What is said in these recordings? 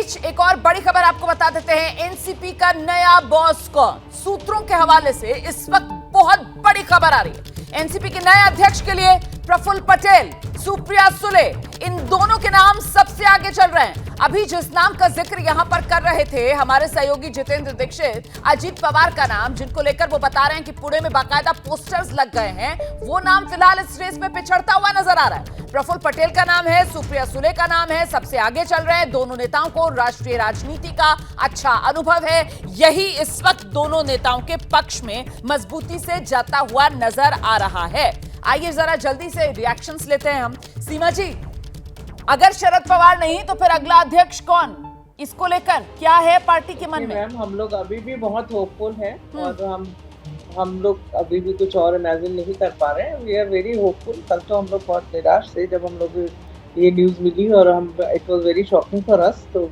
बीच एक और बड़ी खबर आपको बता देते हैं। एनसीपी का नया बॉस कौन? सूत्रों के हवाले से इस वक्त बहुत बड़ी खबर आ रही है। एनसीपी के नए अध्यक्ष के लिए प्रफुल्ल पटेल, सुप्रिया सुले, इन दोनों के नाम सबसे आगे चल रहे हैं। अभी जिस नाम का जिक्र यहां पर कर रहे थे हमारे सहयोगी जितेंद्र दीक्षित, अजीत पवार का नाम, जिनको लेकर वो बता रहे हैं कि पुणे में बाकायदा पोस्टर्स लग गए हैं, वो नाम फिलहाल इस रेस में पिछड़ता हुआ नजर आ रहा है। प्रफुल्ल पटेल का नाम है, सुप्रिया सुले का नाम है, सबसे आगे चल रहे हैं। दोनों नेताओं को राष्ट्रीय राजनीति का अच्छा अनुभव है। यही इस वक्त दोनों नेताओं के पक्ष में मजबूती से जाता हुआ नजर आ रहा है। आइए जरा जल्दी से रिएक्शंस लेते हैं हम। सीमा जी, अगर शरद पवार नहीं तो फिर अगला अध्यक्ष कौन? इसको लेकर क्या है पार्टी के मन में? मैम, हम लोग अभी भी बहुत होपफुल हैं और हम लोग अभी भी कुछ और इमेजिन नहीं कर पा रहे हैं। We are very hopeful. कल तो हम लोग बहुत निराश थे जब हम लोग ये न्यूज़ मिली और हम it was very shocking for us. तो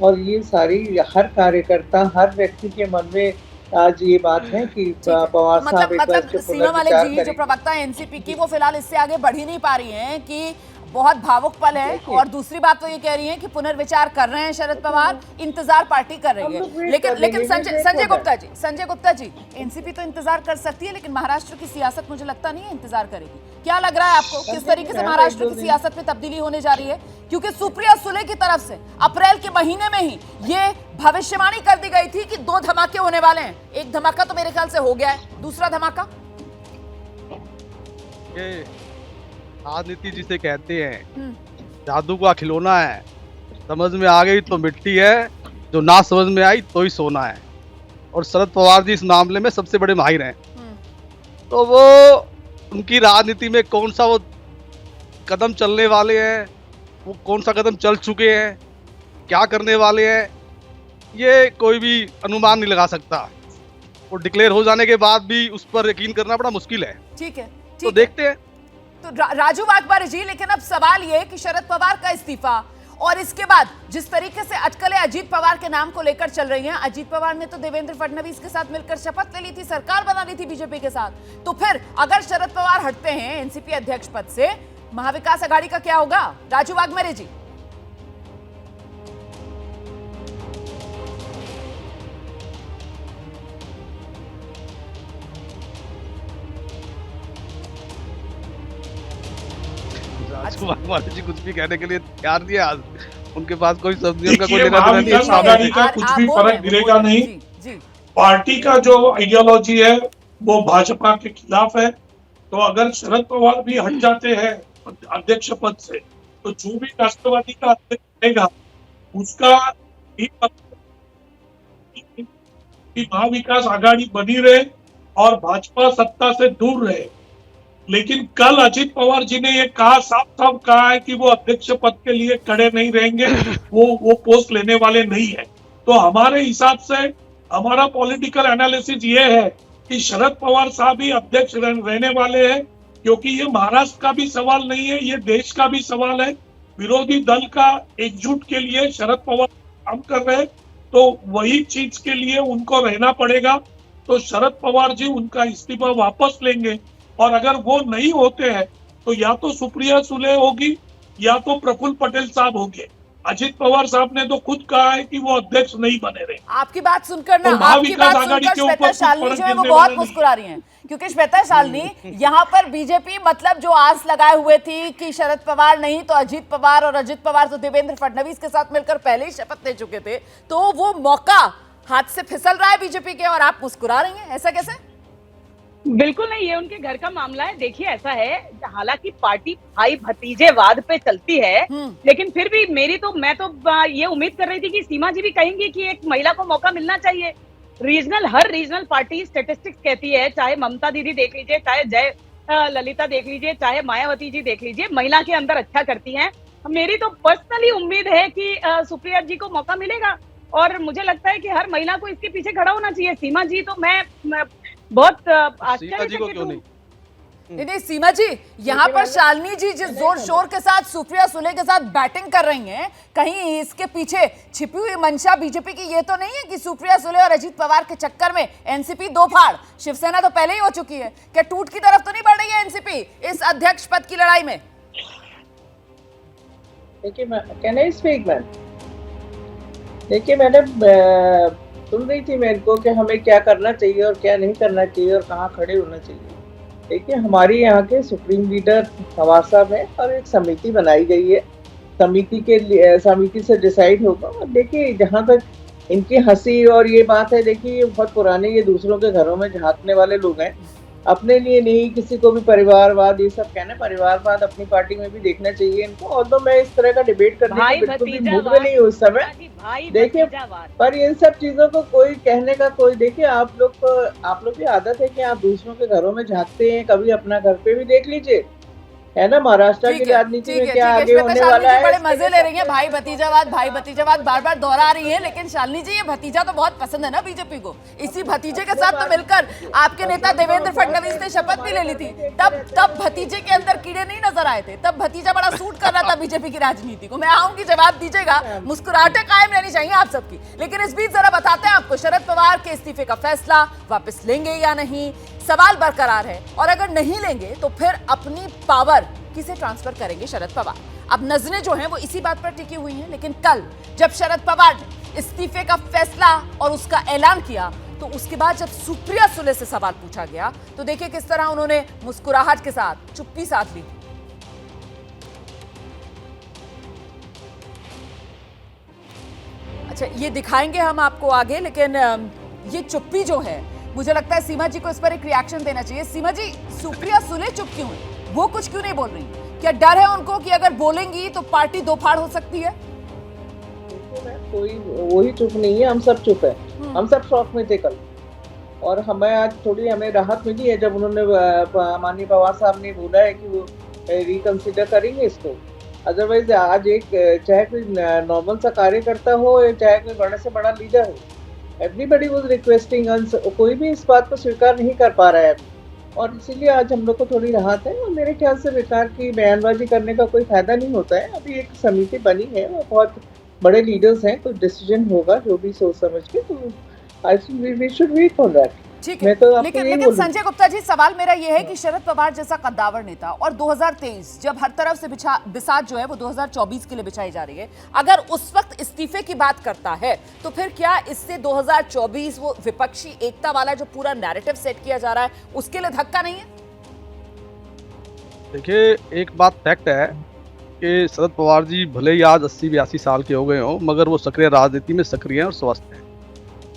और ये सारी हर कार्यकर्ता, हर व्यक्ति के मन में आज ये बात है कि पवार साहब मतलब सीमा वाले जी जो प्रवक्ता है एनसीपी की, वो फिलहाल इससे आगे बढ़ ही नहीं पा रही हैं कि बहुत भावुक पल है। और दूसरी बात तो ये कह रही हैं कि पुनर्विचार कर रहे हैं शरद पवार, इंतजार पार्टी कर रही है। लेकिन संजय गुप्ता जी, एनसीपी तो इंतजार कर सकती है, लेकिन महाराष्ट्र की सियासत मुझे लगता नहीं है इंतजार करेगी। क्या लग रहा है आपको, किस तरीके से महाराष्ट्र की सियासत में तब्दीली होने जा रही है? क्योंकि सुप्रिया सुले की तरफ से अप्रैल के महीने में ही ये भविष्यवाणी कर दी गई थी कि 2 धमाके होने वाले हैं। एक धमाका तो मेरे ख्याल से हो गया है, दूसरा धमाका राजनीति जिसे कहते हैं, जादू का खिलौना है। समझ में आ गई तो मिट्टी है, जो ना समझ में आई तो ही सोना है। और शरद पवार जी इस मामले में सबसे बड़े माहिर हैं। तो वो उनकी राजनीति में कौन सा वो कदम चलने वाले हैं, वो कौन सा कदम चल चुके हैं, क्या करने वाले हैं, ये कोई भी अनुमान नहीं लगा सकता। वो डिक्लेयर हो जाने के बाद भी उस पर यकीन करना बड़ा मुश्किल है। ठीक है, तो देखते हैं। तो राजू वाघमारे जी, लेकिन अब सवाल ये कि शरद पवार का इस्तीफा और इसके बाद जिस तरीके से अटकलें अजीत पवार के नाम को लेकर चल रही हैं, अजीत पवार ने तो देवेंद्र फडणवीस के साथ मिलकर शपथ ले ली थी, सरकार बना ली थी बीजेपी के साथ। तो फिर अगर शरद पवार हटते हैं एनसीपी अध्यक्ष पद से, महाविकास आघाड़ी का क्या होगा? राजू वाघमारे जी। जी कुछ भी कहने के लिए तैयार नहीं है। आज उनके पास कोई सब्जियों का कोई लेना देना नहीं है। आघाड़ी का कुछ भी फर्क गिरेगा नहीं। पार्टी का जो आइडियोलॉजी है वो भाजपा के खिलाफ है। तो अगर शरद पवार भी हट जाते हैं अध्यक्ष पद से, तो जो भी राष्ट्रवादी का अध्यक्ष बनेगा उसका महाविकास आघाड़ी बनी रहे और भाजपा सत्ता से दूर रहे। लेकिन कल अजीत पवार जी ने ये कहा, साफ साफ कहा है कि वो अध्यक्ष पद के लिए खड़े नहीं रहेंगे, वो पोस्ट लेने वाले नहीं है। तो हमारे हिसाब से हमारा पॉलिटिकल एनालिसिस ये है कि शरद पवार साहब ही अध्यक्ष रहने वाले हैं, क्योंकि ये महाराष्ट्र का भी सवाल नहीं है, ये देश का भी सवाल है। विरोधी दल का एकजुट के लिए शरद पवार काम कर रहे हैं, तो वही चीज के लिए उनको रहना पड़ेगा। तो शरद पवार जी उनका इस्तीफा वापस लेंगे और अगर वो नहीं होते हैं तो या तो सुप्रिया सुले होगी या तो प्रफुल्ल पटेल साहब होंगे। अजीत पवार साहब ने तो खुद कहा है कि वो अध्यक्ष नहीं बने रहे। आपकी बात सुनकर ना, आपकी बात सुनकर श्वेता शालिनी जो है वो बहुत मुस्कुरा रही हैं, क्योंकि श्वेता शालिनी यहाँ पर बीजेपी मतलब जो आस लगाए हुए थी कि शरद पवार नहीं तो अजीत पवार, और अजीत पवार तो देवेंद्र फडणवीस के साथ मिलकर पहले ही शपथ ले चुके थे, तो वो मौका हाथ से फिसल रहा है बीजेपी के और आप मुस्कुरा रही हैं, ऐसा कैसे? बिल्कुल नहीं, ये उनके घर का मामला है। देखिए ऐसा है, हालांकि पार्टी भाई भतीजेवाद पे चलती है, लेकिन फिर भी मैं तो ये उम्मीद कर रही थी कि सीमा जी भी कहेंगी कि एक महिला को मौका मिलना चाहिए। हर रीजनल पार्टी स्टेटिस्टिक्स कहती है, चाहे ममता दीदी देख लीजिए, चाहे जय ललिता देख लीजिए, चाहे मायावती जी देख लीजिए, महिला के अंदर अच्छा करती हैं। मेरी तो पर्सनली उम्मीद है कि सुप्रिया जी को मौका मिलेगा और मुझे लगता है कि हर महिला को इसके पीछे खड़ा होना चाहिए। सीमा जी तो मैं बहुत आश्चर्य नहीं सीमा जी, यहाँ पर शालिनी जी जिस जोर शोर के साथ सुप्रिया सुले के साथ बैटिंग कर रही हैं, कहीं इसके पीछे छिपी हुई मंशा बीजेपी की ये तो नहीं है कि सुप्रिया सुले और अजीत पवार के चक्कर में एनसीपी दो फाड़, शिवसेना तो पहले ही हो चुकी है, क्या टूट की तरफ तो नहीं बढ़ रही है एनसीपी इस अध्यक्ष पद की लड़ाई में? देखिए, कैन आई स्पीक मैम? देखिए मैंने सुन रही थी मेरे को कि हमें क्या करना चाहिए और क्या नहीं करना चाहिए और कहाँ खड़े होना चाहिए। देखिए हमारे यहाँ के सुप्रीम लीडर नवाज साहब हैं और एक समिति बनाई गई है। समिति से डिसाइड होगा। और देखिए जहाँ तक इनकी हंसी और ये बात है, देखिए ये बहुत पुराने, ये दूसरों के घरों में झांकने वाले लोग हैं। अपने लिए नहीं, किसी को भी परिवारवाद ये सब कहना, परिवारवाद अपनी पार्टी में भी देखना चाहिए इनको। और तो मैं इस तरह का डिबेट करने की बिल्कुल भी मूड में नहीं हूँ उस समय। देखिए पर इन सब चीजों को कोई कहने का कोई, देखिए आप लोग की आदत है कि आप दूसरों के घरों में झांकते हैं, कभी अपना घर पे भी देख लीजिए, है ना। महाराष्ट्र की राजनीति में क्या आगे होने वाला है। बड़े मजे ले रही हैं, भाई भतीजावाद बार बार दोहरा रही है। लेकिन शालिनी जी, ये भतीजा तो बहुत पसंद है ना बीजेपी को। इसी भतीजे के साथ तो मिलकर आपके नेता देवेंद्र फडणवीस ने शपथ भी ले ली थी। तब भतीजे के अंदर कीड़े नहीं नजर आए थे, तब भतीजा बड़ा सूट कर रहा था बीजेपी की राजनीति को। मैं आऊंगी, जवाब दीजिएगा। मुस्कुराहटें कायम रहनी चाहिए आप सबकी। लेकिन इस बीच जरा बताते हैं आपको, शरद पवार के इस्तीफे का फैसला वापस लेंगे या नहीं, सवाल बरकरार है। और अगर नहीं लेंगे तो फिर अपनी पावर किसे ट्रांसफर करेंगे शरद पवार। अब नजरें जो हैं वो इसी बात पर टिकी हुई हैं। लेकिन कल जब शरद पवार ने इस्तीफे का फैसला और उसका ऐलान किया, तो उसके बाद जब सुप्रिया सुले से सवाल पूछा गया, तो देखिए किस तरह उन्होंने मुस्कुराहट के साथ चुप्पी साध ली। अच्छा, ये दिखाएंगे हम आपको आगे, लेकिन ये चुप्पी जो है, मुझे लगता है सीमा जी को इस पर एक रिएक्शन देना चाहिए। सीमा जी, सुप्रिया सुले चुप क्यों है? वो कुछ क्यों नहीं बोल रही? क्या डर है उनको कि अगर बोलेंगी तो पार्टी दो फाड़ हो सकती है? कोई वही चुप नहीं है, हम सब चुप है। हम सब शॉक में थे कल। और हमें आज थोड़ी हमें राहत मिली है जब उन्होंने, माननीय पवार साहब ने बोला है कि वो रिकंसिडर करेंगे इसको। अदरवाइज आज एक, चाहे कोई नॉर्मल सा कार्यकर्ता हो, चाहे कोई बड़े से बड़ा लीडर हो, एवरीबडी वाज रिक्वेस्टिंग, कोई भी इस बात को स्वीकार नहीं कर पा रहा है। और इसीलिए आज हम लोग को थोड़ी राहत है। और मेरे ख्याल से बेकार की बयानबाजी करने का कोई फायदा नहीं होता है। अभी एक समिति बनी है और बहुत बड़े लीडर्स हैं, कुछ डिसीजन होगा जो भी सोच समझ के, तो I think we should wait for that. ठीक है, तो लेकिन संजय गुप्ता जी, सवाल मेरा ये है कि शरद पवार जैसा कद्दावर नेता, और 2023 जब हर तरफ से बिसात जो है वो 2024 के लिए बिछाई जा रही है, अगर उस वक्त इस्तीफे की बात करता है, तो फिर क्या इससे 2024 वो विपक्षी एकता वाला जो पूरा नैरेटिव सेट किया जा रहा है, उसके लिए धक्का नहीं है? देखिए, एक बात फैक्ट है कि शरद पवार जी भले ही आज 80-82 साल के हो गए हों, मगर वो सक्रिय राजनीति में सक्रिय हैं और स्वस्थ हैं।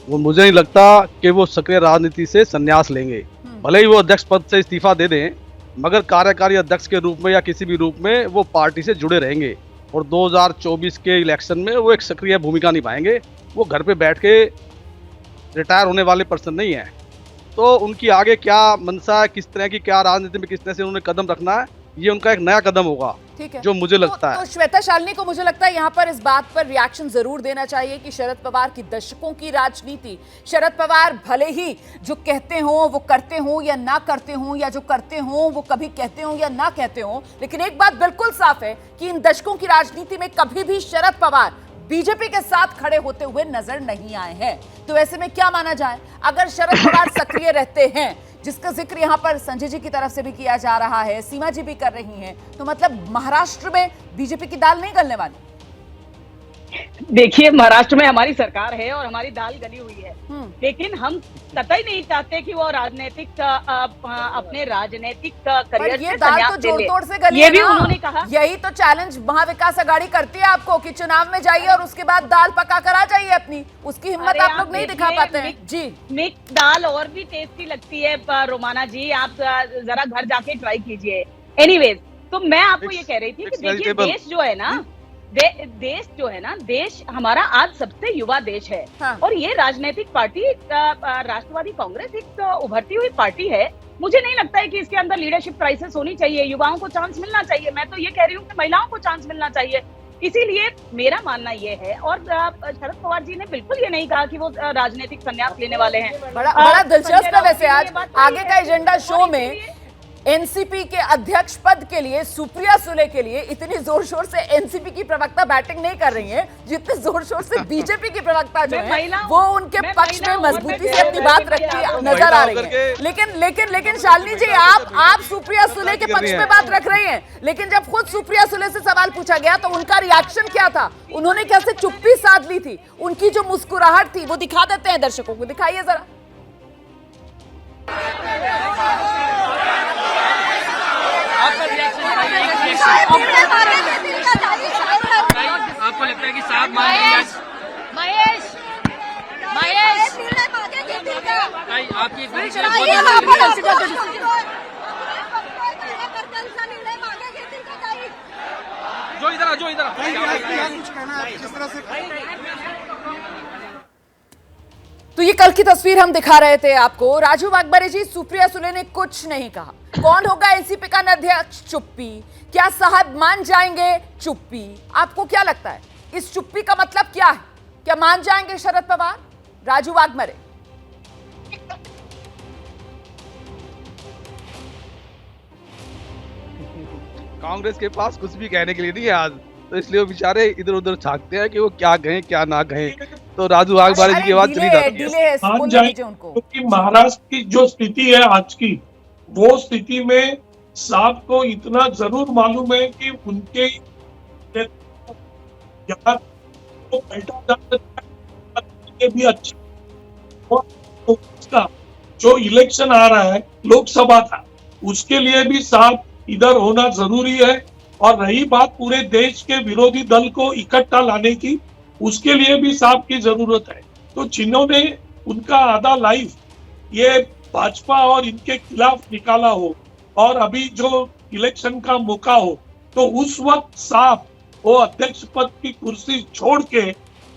वो मुझे नहीं लगता कि वो सक्रिय राजनीति से संन्यास लेंगे। भले ही वो अध्यक्ष पद से इस्तीफा दे दें, मगर कार्यकारी अध्यक्ष के रूप में या किसी भी रूप में वो पार्टी से जुड़े रहेंगे। और 2024 के इलेक्शन में वो एक सक्रिय भूमिका निभाएंगे। वो घर पे बैठ के रिटायर होने वाले पर्सन नहीं है। तो उनकी आगे क्या मंशा है, किस तरह की क्या राजनीति में किस तरह से उन्होंने कदम रखना है, ये उनका एक नया कदम होगा। ठीक है, जो मुझे लगता है। तो श्वेता शालिनी को मुझे लगता है यहाँ पर इस बात पर रिएक्शन जरूर देना चाहिए कि शरद पवार की दशकों की राजनीति, शरद पवार भले ही जो कहते हो वो करते हो या ना करते हो, या जो करते हो वो कभी कहते हो या ना कहते हो, लेकिन एक बात बिल्कुल साफ है कि इन दशकों की राजनीति में कभी भी शरद पवार बीजेपी के साथ खड़े होते हुए नजर नहीं आए हैं। तो ऐसे में क्या माना जाए, अगर शरद पवार सक्रिय रहते हैं, जिसका जिक्र यहाँ पर संजय जी की तरफ से भी किया जा रहा है, सीमा जी भी कर रही हैं, तो मतलब महाराष्ट्र में बीजेपी की दाल नहीं गलने वाली? देखिए, महाराष्ट्र में हमारी सरकार है और हमारी दाल गली हुई है, लेकिन हम कतई नहीं चाहते कि वो राजनीतिक अपने राजनीतिक करियर से संन्यास ले ले। जोड़ तोड़ से गली ये भी उन्होंने कहा। यही तो चैलेंज महाविकास आघाड़ी करती है आपको कि चुनाव में जाइए और उसके बाद दाल पका कर आ जाइए अपनी। उसकी हिम्मत आप लोग नहीं दिखा पाते हैं जी। मिक्स दाल और भी टेस्टी लगती है रोमाना जी, आप जरा घर जाके ट्राई कीजिए। एनीवेज, तो मैं आपको ये कह रही थी कि देखिए, देश जो है ना, देश जो है ना, देश हमारा आज सबसे युवा देश है। हाँ। और ये राजनीतिक पार्टी, राष्ट्रवादी कांग्रेस एक उभरती हुई पार्टी है। मुझे नहीं लगता है कि इसके अंदर लीडरशिप क्राइसिस होनी चाहिए। युवाओं को चांस मिलना चाहिए। मैं तो ये कह रही हूँ कि महिलाओं को चांस मिलना चाहिए। इसीलिए मेरा मानना ये है, और शरद पवार जी ने बिल्कुल ये नहीं कहा कि वो राजनीतिक संन्यास लेने वाले हैं। बड़ा दिलचस्प है वैसे आज आगे का एजेंडा शो में एनसीपी के अध्यक्ष पद के लिए सुप्रिया सुले के लिए इतनी जोर शोर से एनसीपी की प्रवक्ता बैटिंग नहीं कर रही है जितने जोर शोर से बीजेपी की प्रवक्ता जो है वो उनके पक्ष में मजबूती से अपनी बात रखती नजर आ रही है। लेकिन शालिनी जी, आप सुप्रिया सुले के पक्ष में बात रख रही हैं, लेकिन जब खुद सुप्रिया सुले से सवाल पूछा गया तो उनका रिएक्शन क्या था? उन्होंने कैसे चुप्पी साध ली थी? उनकी जो मुस्कुराहट थी वो दिखा देते हैं दर्शकों को, दिखाइए जरा। आपको लगता है कि साहब महेश आपकी जो इधर तो ये कल की तस्वीर हम दिखा रहे थे आपको। राजू वाघमारे जी, सुप्रिया सुले ने कुछ नहीं कहा। कौन होगा एनसीपी का अध्यक्ष? चुप्पी। क्या साहब मान जाएंगे? चुप्पी। आपको क्या लगता है इस चुप्पी का मतलब क्या है? क्या मान जाएंगे शरद पवार? राजू वाघमारे। कांग्रेस के पास कुछ भी कहने के लिए नहीं है आज, तो इसलिए वो बेचारे इधर उधर झांकते हैं कि वो क्या कहें क्या ना कहें। तो राजू वाघमारे जी की बात चली जाती है क्योंकि महाराष्ट्र की जो स्थिति है आज की, वो स्थिति में साहब को इतना जरूर मालूम है कि उनके तो बैठा जा सकता है भी अच्छा। उसका जो इलेक्शन आ रहा है लोकसभा का, उसके लिए भी साहब इधर होना जरूरी है। और रही बात पूरे देश के विरोधी दल को इकट्ठा लाने की, उसके लिए भी साहब की जरूरत है। तो जिन्होंने उनका आधा लाइफ ये भाजपा और इनके खिलाफ निकाला हो और अभी जो इलेक्शन का मौका हो, तो उस वक्त साहब वो अध्यक्ष पद की कुर्सी छोड़ के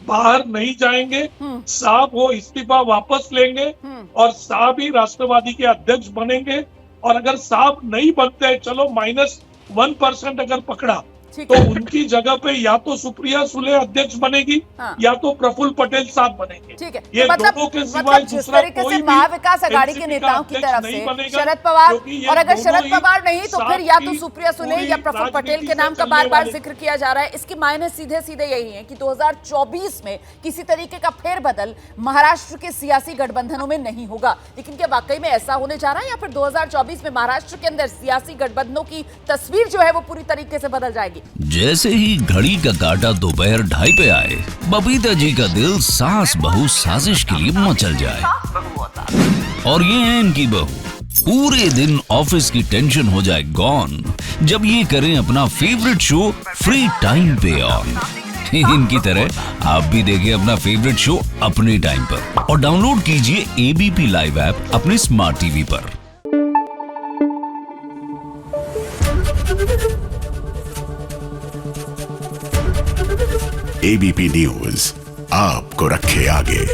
बाहर नहीं जाएंगे। साहब वो इस्तीफा वापस लेंगे और साहब ही राष्ट्रवादी के अध्यक्ष बनेंगे। और अगर साहब नहीं बनते, चलो -1% अगर पकड़ा, तो उनकी जगह पे या तो सुप्रिया सुले अध्यक्ष बनेगी, या तो प्रफुल्ल पटेल साहब बनेंगे। ठीक है, ये तो दोनों के सिवाय जिस तरीके से महाविकास आघाड़ी के नेताओं की तरफ से शरद पवार, और अगर शरद पवार नहीं तो फिर या तो सुप्रिया सुले या प्रफुल्ल पटेल के नाम का बार बार जिक्र किया जा रहा है। इसके मायने सीधे सीधे यही है कि 2024 में किसी तरीके का फेरबदल महाराष्ट्र के सियासी गठबंधनों में नहीं होगा। लेकिन क्या वाकई में ऐसा होने जा रहा है, या फिर 2024 में महाराष्ट्र के अंदर सियासी गठबंधनों की तस्वीर जो है वो पूरी तरीके से बदल जाएगी? जैसे ही घड़ी का काटा दोपहर 2:30 पे आए, बबीता जी का दिल सास बहू साजिश के लिए मचल जाए। और ये है इनकी बहू, पूरे दिन ऑफिस की टेंशन हो जाए गॉन जब ये करें अपना फेवरेट शो फ्री टाइम पे ऑन। इनकी तरह आप भी देखें अपना फेवरेट शो अपने टाइम पर और डाउनलोड कीजिए एबीपी लाइव ऐप अपने स्मार्ट टीवी पर। एबीपी न्यूज आपको रखे आगे।